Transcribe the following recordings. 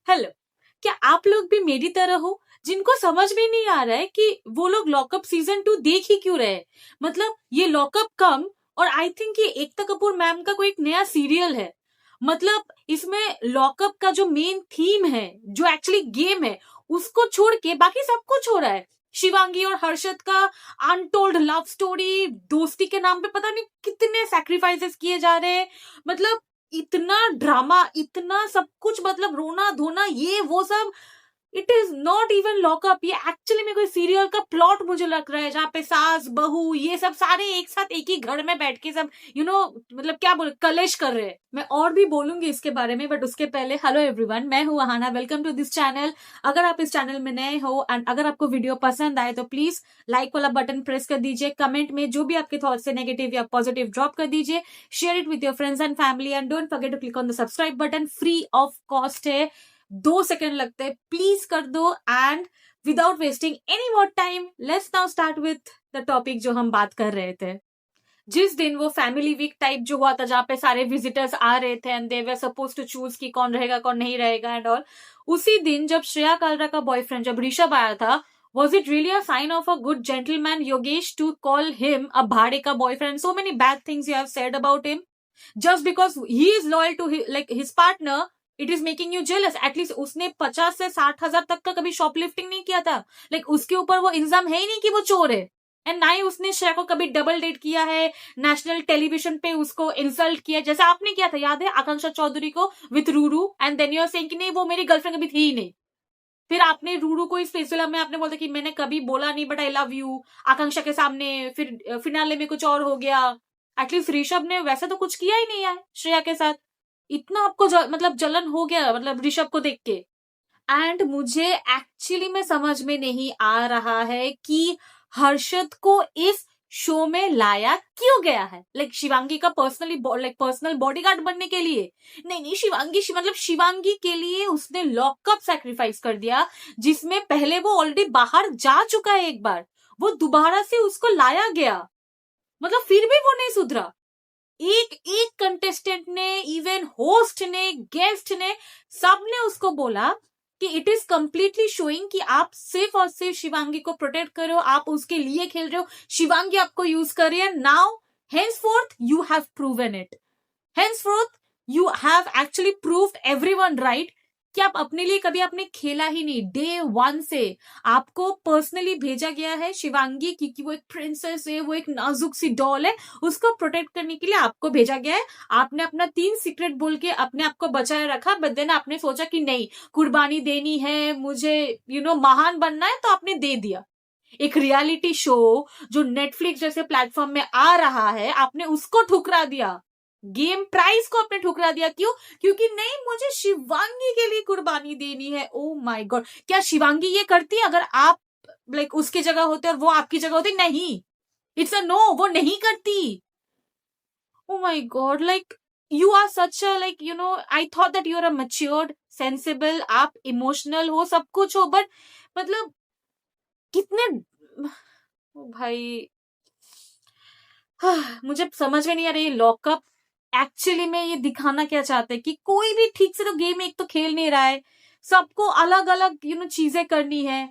Hello, क्या आप लोग भी मेरी तरह हो जिनको समझ में नहीं आ रहा है कि वो लोग लॉकअप सीजन 2 देख ही क्यों रहे? मतलब ये लॉकअप कम और आई थिंक ये एकता कपूर मैम का कोई एक नया सीरियल है। मतलब इसमें लॉकअप का जो मेन थीम है, जो एक्चुअली गेम है, उसको छोड़ के बाकी सब कुछ हो रहा है। शिवांगी और हर्षद का अनटोल्ड लव स्टोरी, दोस्ती के नाम पे पता नहीं कितने सैक्रिफाइसेस किए जा रहे हैं। मतलब इतना ड्रामा, इतना सब कुछ, मतलब रोना धोना ये वो सब। It is not even lockup, ये एक्चुअली में कोई सीरियल का प्लॉट मुझे लग रहा है, जहाँ पे सास बहू ये सब सारे एक साथ एक ही घर में बैठ के सब मतलब क्या बोले, कलेश कर रहे हैं। मैं और भी बोलूंगी इसके बारे में, बट उसके पहले हेलो एवरीवन, मैं हूँ Ahana, welcome to this channel. अगर आप इस चैनल में नए हो एंड अगर आपको वीडियो पसंद आए तो प्लीज लाइक वाला बटन प्रेस कर दीजिए। कमेंट में जो भी आपके थॉट्स है नेगेटिव या पॉजिटिव ड्रॉप कर दीजिए। Share it with your friends and family and don't forget to click on the subscribe button, free of cost है, 2 सेकंड लगते हैं, प्लीज कर दो। And without wasting any more time, let's now start with the topic जो हम बात कर रहे थे। जिस दिन वो फैमिली वीक टाइप जो हुआ था, जहां पे सारे विजिटर्स आ रहे थे and they were suppose to choose कि कौन रहेगा कौन नहीं रहेगा एंड ऑल, उसी दिन जब श्रेया कालरा का बॉयफ्रेंड जब ऋषभ आया था, was it really a sign of a good gentleman Yogesh to call him a भाड़े का boyfriend? So many bad things you have said about him. Just because he is loyal to his partner, it is making you jealous. At least उसने 50 से 60 हजार तक का कभी shoplifting नहीं किया था। उसके ऊपर वो इल्जाम है ही नहीं कि वो चोर है। एंड ना ही उसने श्रेया को कभी डबल डेट किया है, नेशनल टेलीविजन पे उसको इंसल्ट किया जैसे आपने किया था, याद है आकांक्षा चौधरी को विथ रूरू। And then you are saying कि नहीं वो मेरी गर्लफ्रेंड कभी थी ही नहीं। फिर आपने रूरू को इस सिलसिला में आपने बोला कि मैंने कभी बोला नहीं बट आई लव यू आकांक्षा के सामने, फिर फिनाले में कुछ और हो गया। एटलीस्ट ऋषभ ने वैसे तो कुछ किया ही नहीं है श्रेया के साथ। इतना आपको मतलब जलन हो गया मतलब ऋषभ को देख के। एंड मुझे एक्चुअली में समझ में नहीं आ रहा है कि हर्षद को इस शो में लाया क्यों गया है। शिवांगी का पर्सनल बॉडीगार्ड बनने के लिए नहीं, शिवांगी के लिए उसने लॉकअप सैक्रिफाइस कर दिया, जिसमें पहले वो ऑलरेडी बाहर जा चुका है एक बार, वो दोबारा से उसको लाया गया। मतलब फिर भी वो नहीं सुधरा। एक एक कंटेस्टेंट ने, इवन होस्ट ने, गेस्ट ने, सबने उसको बोला कि इट इज कंप्लीटली शोइंग कि आप सिर्फ और सिर्फ शिवांगी को प्रोटेक्ट कर रहे हो, आप उसके लिए खेल रहे हो, शिवांगी आपको यूज कर रही है। Now henceforth you have proven it, henceforth you have actually proved everyone right कि आप अपने लिए कभी आपने खेला ही नहीं। डे 1 से आपको पर्सनली भेजा गया है शिवांगी, क्योंकि वो एक प्रिंसेस है, वो एक नाजुक सी डॉल है, उसको प्रोटेक्ट करने के लिए आपको भेजा गया है। आपने अपना 3 सीक्रेट बोल के अपने आप को बचाए रखा, बट देन आपने सोचा कि नहीं कुर्बानी देनी है, मुझे महान बनना है, तो आपने दे दिया। एक रियलिटी शो जो नेटफ्लिक्स जैसे प्लेटफॉर्म में आ रहा है, आपने उसको ठुकरा दिया। गेम प्राइस को आपने ठुकरा दिया। क्यों? क्योंकि नहीं मुझे शिवांगी के लिए कुर्बानी देनी है। ओ माय गॉड, क्या शिवांगी ये करती अगर आप उसकी जगह होते और वो आपकी जगह होती? नहीं, इट्स अ नो, वो नहीं करती। Oh my god, you are such a I thought that you are a matured, sensible, आप इमोशनल हो, सब कुछ हो, बट मतलब कितने भाई मुझे समझ में नहीं आ रही। लॉकअप एक्चुअली में ये दिखाना क्या चाहते हैं कि कोई भी ठीक से तो गेम एक तो खेल नहीं रहा है, सबको अलग अलग चीजें करनी है।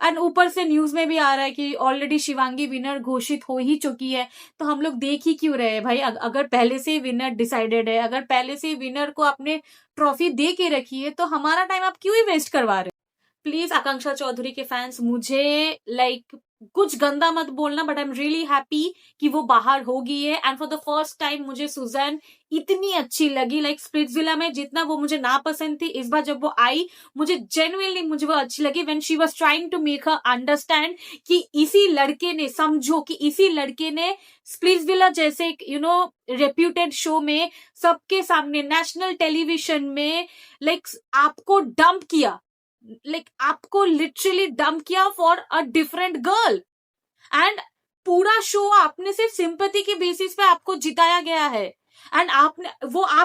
एंड ऊपर से न्यूज में भी आ रहा है कि ऑलरेडी शिवांगी विनर घोषित हो ही चुकी है, तो हम लोग देख ही क्यों रहे हैं भाई? अगर पहले से विनर डिसाइडेड है, अगर पहले से विनर को आपने ट्रॉफी दे के रखी है, तो हमारा टाइम आप क्यों ही वेस्ट करवा रहे हो? प्लीज आकांक्षा चौधरी के फैंस, मुझे कुछ गंदा मत बोलना, but I am really happy कि वो बाहर हो गई है। And for the first time मुझे सुजैन इतनी अच्छी लगी। स्प्लिट्सविला में जितना वो मुझे ना पसंद थी, इस बार जब वो आई मुझे जेन्युइनली मुझे वो अच्छी लगी। When she was trying to make her understand कि इसी लड़के ने, समझो कि इसी लड़के ने स्प्लिट्सविला जैसे रेप्यूटेड शो में सबके सामने नेशनल टेलीविजन में आपको डंप किया, आपको लिटरली डंप किया for a different girl. And पूरा शो आपने सिर्फ सिंपैथी के बेसिस पे आपको जिताया गया है। एंड आप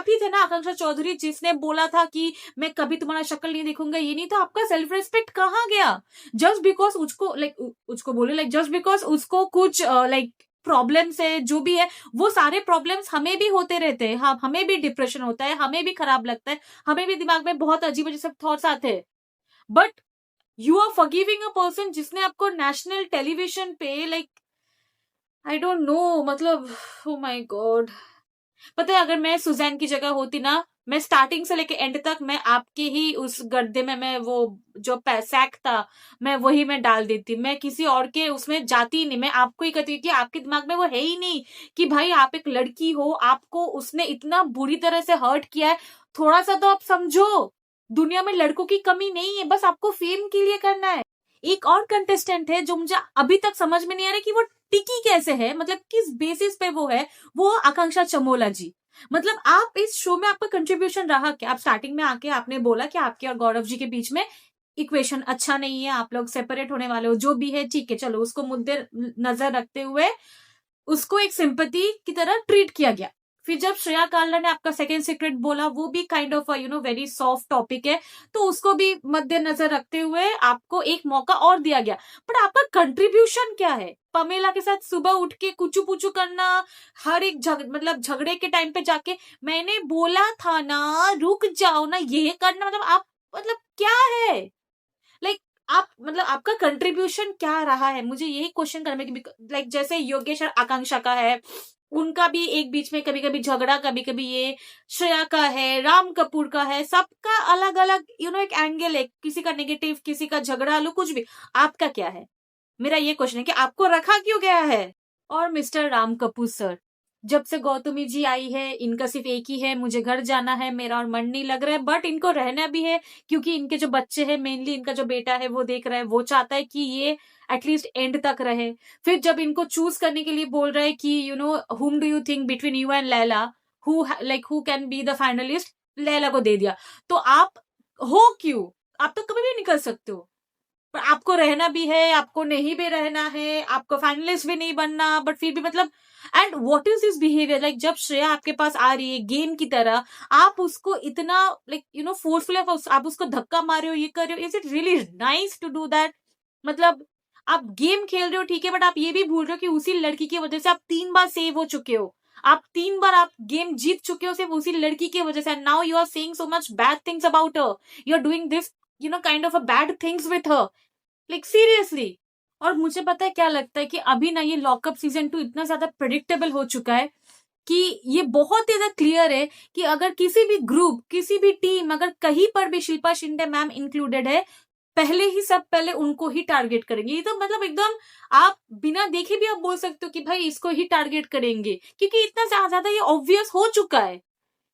ही थे ना आकांक्षा चौधरी जिसने बोला था कि मैं कभी तुम्हारा शक्ल नहीं देखूंगा, ये नहीं तो आपका सेल्फ रेस्पेक्ट कहाँ गया? जस्ट बिकॉज उसको बोले जस्ट बिकॉज उसको कुछ प्रॉब्लम्स है, जो भी है, वो सारे प्रॉब्लम्स हमें भी होते रहते हैं। हाँ, हमें भी डिप्रेशन होता है, हमें भी खराब लगता है, हमें भी दिमाग में बहुत अजीब अजीब सब थॉट्स आते हैं। But you are forgiving a person जिसने आपको नेशनल टेलीविजन पे लाइक आई डोंट नो, मतलब ओ माय गॉड। पता है, अगर मैं सुजैन की जगह होती ना, मैं स्टार्टिंग से लेके एंड तक मैं आपके ही उस गड्ढे में, मैं वो जो सैक था, मैं वही मैं डाल देती। मैं किसी और के उसमें जाती ही नहीं, मैं आपको ही कहती कि आपके दिमाग में वो है ही नहीं कि भाई आप एक लड़की हो, आपको उसने इतना बुरी तरह से हर्ट किया है। थोड़ा सा तो आप समझो, दुनिया में लड़कों की कमी नहीं है, बस आपको फेम के लिए करना है। एक और कंटेस्टेंट है जो मुझे अभी तक समझ में नहीं आ रहा कि वो टिकी कैसे है, मतलब किस बेसिस पे वो है, वो आकांक्षा चमोला जी। मतलब आप इस शो में आपका कंट्रीब्यूशन रहा क्या? आप स्टार्टिंग में आके आपने बोला कि आपके और गौरव जी के बीच में इक्वेशन अच्छा नहीं है, आप लोग सेपरेट होने वाले हो, जो भी है ठीक है, चलो उसको मुद्दे नजर रखते हुए उसको एक सिंपैथी की तरह ट्रीट किया गया। फिर जब श्रेया काल्ला ने आपका सेकंड सीक्रेट बोला, वो भी kind of very soft topic है, तो उसको भी मद्देनजर रखते हुए आपको एक मौका और दिया गया। पर आपका कंट्रीब्यूशन क्या है? पमेला के साथ सुबह उठ के कुचू पुचू करना, हर एक मतलब झगड़े के टाइम पे जाके मैंने बोला था ना, रुक जाओ ना, ये करना, मतलब आप मतलब क्या है? लाइक आप मतलब आपका कंट्रीब्यूशन क्या रहा है? मुझे यही क्वेश्चन करना है कि लाइक जैसे योगेश और आकांक्षा का है, उनका भी एक बीच में कभी कभी झगड़ा, कभी कभी ये श्रेया का है, राम कपूर का है, सबका अलग अलग एक एंगल है, किसी का नेगेटिव, किसी का झगड़ा लो, कुछ भी। आपका क्या है? मेरा ये क्वेश्चन है कि आपको रखा क्यों गया है? और मिस्टर राम कपूर सर, जब से गौतमी जी आई है, इनका सिर्फ एक ही है, मुझे घर जाना है, मेरा और मन नहीं लग रहा है, बट इनको रहना भी है क्योंकि इनके जो बच्चे हैं, मेनली इनका जो बेटा है वो देख रहा है, वो चाहता है कि ये एटलीस्ट एंड तक रहे। फिर जब इनको चूज करने के लिए बोल रहा है कि हुम do you think between you and Laila, who can be the finalist, Laila को दे दिया। तो आप हो क्यों? आप तो कभी भी निकल सकते हो, पर आपको रहना भी है, आपको नहीं भी रहना है, आपको फाइनलिस्ट भी नहीं बनना, बट फिर भी मतलब and what is this behaviour? Like जब श्रेया आपके पास आ रही है गेम की तरह, आप उसको इतना लाइक फोर्सफुली आप उसको धक्का मार रहे हो, ये कर रहे हो, is it really nice to do that? मतलब आप गेम खेल रहे हो ठीक है, बट आप ये भी भूल रहे हो कि उसी लड़की की वजह से आप 3 बार सेव हो चुके हो, आप 3 बार आप गेम जीत चुके हो सिर्फ उसी लड़की की वजह से। Now you are saying so much bad things about her, you are doing this kind of a bad things with her, like seriously. और मुझे पता है क्या लगता है कि अभी ना ये लॉकअप सीजन 2 इतना ज्यादा प्रिडिक्टेबल हो चुका है कि ये बहुत ज्यादा क्लियर है कि अगर किसी भी ग्रुप, किसी भी टीम, अगर कहीं पर भी शिल्पा शिंदे मैम इंक्लूडेड है, पहले ही सब पहले उनको ही टारगेट करेंगे। ये तो मतलब एकदम आप बिना देखे भी आप बोल सकते हो कि भाई इसको ही टारगेट करेंगे, क्योंकि इतना ज्यादा ये ऑब्वियस हो चुका है,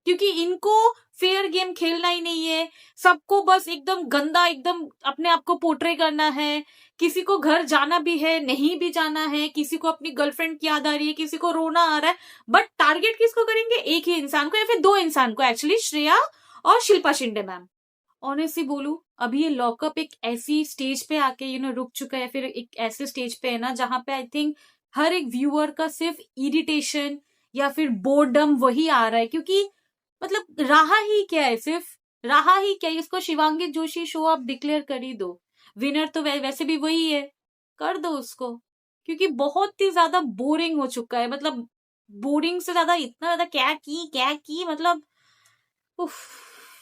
क्योंकि इनको फेयर गेम खेलना ही नहीं है, सबको बस एकदम गंदा, एकदम अपने आप को पोर्ट्रे करना है, किसी को घर जाना भी है, नहीं भी जाना है, किसी को अपनी गर्लफ्रेंड की याद आ रही है, किसी को रोना आ रहा है, बट टारगेट किसको करेंगे? एक ही इंसान को या फिर 2 इंसान को, एक्चुअली श्रेया और शिल्पा शिंदे मैम। ऑनेस्टली बोलू, अभी ये लॉकअप एक ऐसी स्टेज पे आके रुक चुका है, फिर एक ऐसे स्टेज पे है ना जहां पे आई थिंक हर एक व्यूअर का सिर्फ इरिटेशन या फिर बोर्डम वही आ रहा है, क्योंकि मतलब रहा ही क्या है, सिर्फ रहा ही क्या है? इसको शिवांगी जोशी शो आप डिक्लेयर कर ही दो, विनर तो वैसे भी वही है, कर दो उसको, क्योंकि बहुत ही ज्यादा बोरिंग हो चुका है। मतलब बोरिंग से ज्यादा इतना ज्यादा क्या की मतलब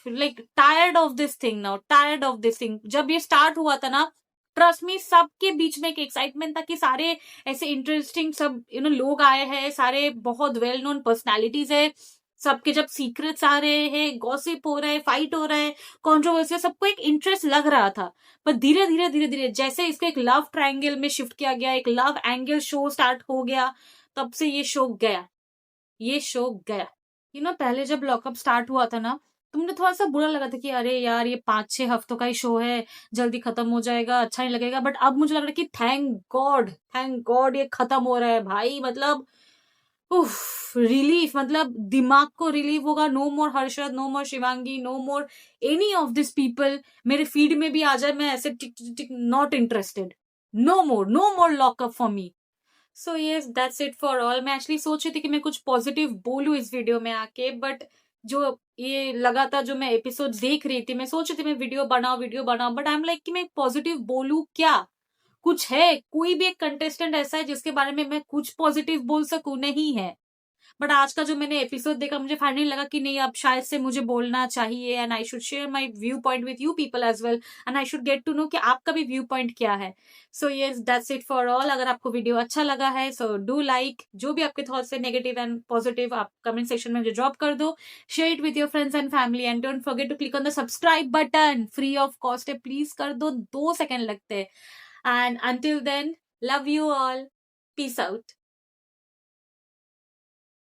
like tired of this thing now, tired of this thing. जब ये स्टार्ट हुआ था ना, ट्रस्ट मी, सबके बीच में एक एक्साइटमेंट था कि सारे ऐसे इंटरेस्टिंग सब लोग आए हैं, सारे बहुत वेल नोन पर्सनालिटीज है, सबके जब सीक्रेट्स आ रहे हैं, गॉसिप हो रहा है, फाइट हो रहा है, कंट्रोवर्सी, सबको एक इंटरेस्ट लग रहा था। पर धीरे धीरे धीरे धीरे जैसे इसको एक लव ट्रायंगल में शिफ्ट किया गया, एक लव एंगल शो स्टार्ट हो गया, तब से ये शो गया, ये शो गया। पहले जब लॉकअप स्टार्ट हुआ था ना, तो मुझे थोड़ा सा बुरा लगा था कि अरे यार ये 5-6 हफ्तों का ही शो है, जल्दी खत्म हो जाएगा, अच्छा नहीं लगेगा। बट अब मुझे लग रहा है कि थैंक गॉड ये खत्म हो रहा है भाई। मतलब उफ, रिलीफ, मतलब दिमाग को रिलीफ होगा। No more Harshad, no more Shivangi, no more any of this people मेरे फीड में भी आ जाए, मैं ऐसे tick tick tick not interested, no more lockup for me. So yes, that's it for all. मैं एक्चुअली सोच रही थी कि मैं कुछ पॉजिटिव बोलूं इस वीडियो में आके, बट जो ये लगातार जो मैं एपिसोड देख रही थी, मैं सोच रही थी मैं वीडियो बनाऊं, बट आई एम लाइक कि मैं पॉजिटिव बोलूं क्या, कुछ है, कोई भी एक कंटेस्टेंट ऐसा है जिसके बारे में मैं कुछ पॉजिटिव बोल सकूं? नहीं है। बट आज का जो मैंने एपिसोड देखा, मुझे फाइनली लगा कि नहीं, अब शायद से मुझे बोलना चाहिए, and I should share my view point with you people as well, and I should get to know कि आपका भी व्यू पॉइंट क्या है। So yes, that's it for all. अगर आपको वीडियो अच्छा लगा है सो डू लाइक, जो भी आपके थॉट्स है नेगेटिव एंड पॉजिटिव, आप कमेंट सेक्शन में मुझे ड्रॉप कर दो। Share it with your friends and family, and don't forget to click on the subscribe button, free of cost है, प्लीज कर दो, 2 सेकेंड लगते हैं। And until then, love you all, peace out.